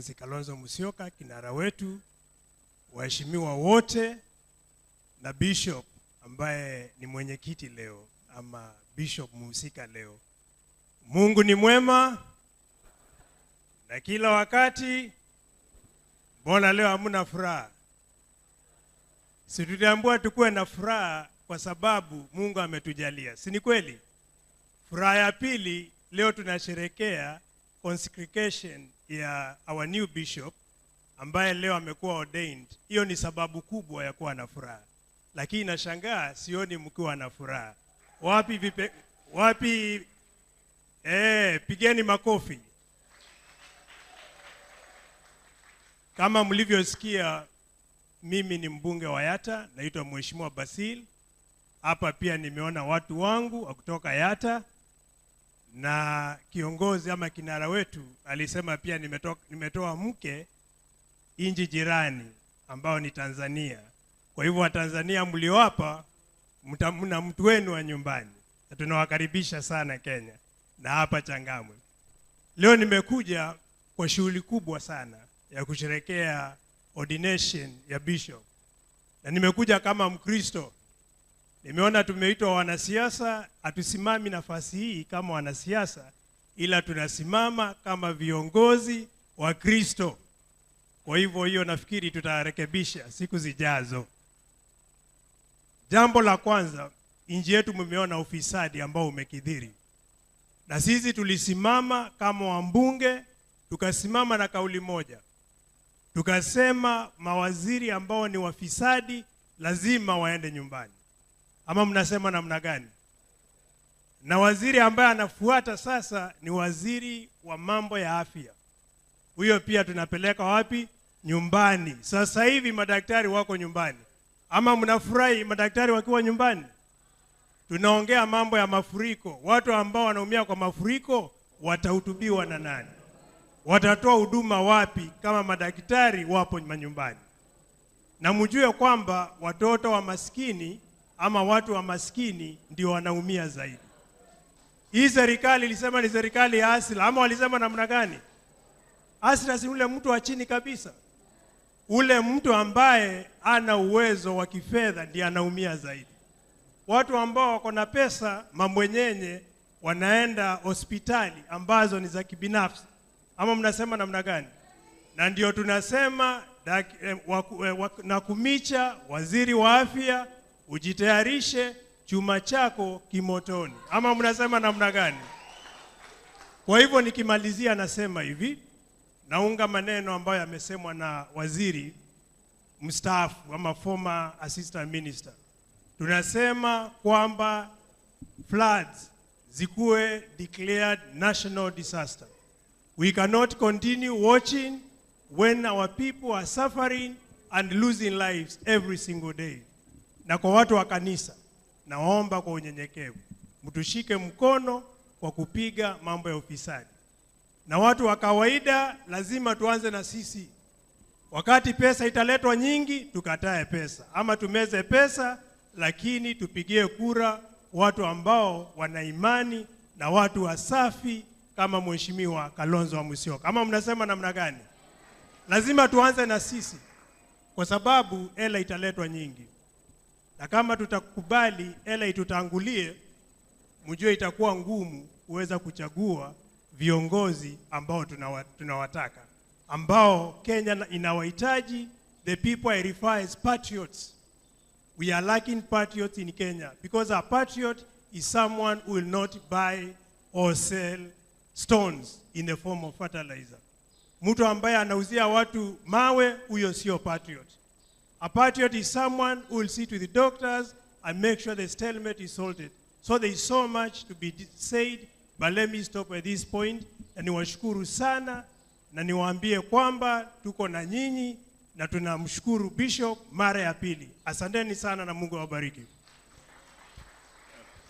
Kalonzo Musyoka, kinara wetu, waheshimiwa wote na Bishop ambaye ni mwenyekiti leo ama Bishop muhusika leo. Mungu ni mwema na kila wakati. Mbona leo hamna furaha? Si tuliambiwa tukue na furaha kwa sababu Mungu ametujalia. Si ni kweli? Furaha ya pili, leo tunasherehekea consecration ya our new bishop ambaye leo amekuwa ordained. Hiyo ni sababu kubwa ya kuwa na furaha. Lakini nashangaa sioni mkiwa na furaha. Wapi pigeni makofi. Kama mlivyosikia, mimi ni mbunge wa Yatta, naitwa Mheshimiwa Basil. Hapa pia nimeona watu wangu kutoka Yatta, na kiongozi ama kinara wetu alisema pia nimetoa mke inji jirani ambao ni Tanzania. Kwa hivyo Watanzania mlio hapa mna mtu wenu wa nyumbani. Na tunawakaribisha sana Kenya na hapa Changamwe. Leo nimekuja kwa shughuli kubwa sana ya kusherehekea ordination ya bishop. Na nimekuja kama Mkristo. Nimeona tumeitwa wanasiasa, hatusimami nafasi hii kama wanasiasa, ila tunasimama kama viongozi wa Kristo. Kwa hivyo hiyo nafikiri tutarekebisha siku zijazo. Jambo la kwanza, nchi yetu mmeona ufisadi ambao umekithiri. Na sisi tulisimama kama wambunge, tukasimama na kauli moja. Tukasema mawaziri ambao ni wafisadi lazima waende nyumbani. Ama mnasema namna gani? Na waziri ambaye anafuata sasa ni waziri wa mambo ya afya. Huyo pia tunapeleka wapi? Nyumbani. Sasa hivi madaktari wako nyumbani. Ama mnafurahi madaktari wakiwa nyumbani? Tunaongea mambo ya mafuriko. Watu ambao wanaumia kwa mafuriko watahutubiwa na nani? Watatoa huduma wapi kama madaktari wapo nyumbani? Na mjue kwamba watoto wa maskini ama watu wa maskini ndio wanaumia zaidi. Hii serikali ilisema ni serikali ya asila, ama walisema namna gani? Asila si ule mtu wa chini kabisa. Ule mtu ambaye ana uwezo wa kifedha ndiye anaumia zaidi. Watu ambao wako na pesa mamwenyenye wanaenda hospitali ambazo ni za kibinafsi. Ama mnasema namna gani? Na ndio tunasema Nakumicha, waziri wa afya, ujitayarishe, chuma chako kimotoni. Ama mnasema namna gani? Kwa hivyo nikimalizia nasema hivi, naunga maneno ambayo yamesemwa na waziri mstaafu ama former assistant minister. Tunasema kwamba floods zikuwe declared national disaster. We cannot continue watching when our people are suffering and losing lives every single day. Na kwa watu wa kanisa, naomba kwa unyenyekevu, mtushike mkono kwa kupiga mambo ya ufisadi. Na watu wa kawaida lazima tuanze na sisi. Wakati pesa italetwa nyingi, tukatae pesa. Ama tumeze pesa, lakini tupigie kura watu ambao wana imani na watu wasafi kama Mheshimiwa Kalonzo Musyoka. Ama mnasema namna gani? Lazima tuanze na sisi, kwa sababu hela italetwa nyingi. Na kama tutakubali hela itutangulie, mjue itakuwa ngumu kuweza kuchagua viongozi ambao tunawataka, ambao Kenya inawahitaji. The people I refer as patriots. We are lacking patriots in Kenya, because a patriot is someone who will not buy or sell stones in the form of fertilizer. Mtu ambaye anauzia watu mawe, huyo sio patriot. A patriot is someone who will sit with the doctors and make sure the stalemate is sorted. So there is so much to be said, but let me stop at this point. Na niwashukuru sana, na niwaambie kwamba tuko na nyinyi, na tunamshukuru Bishop mara ya pili. Asanteni sana na Mungu awabariki.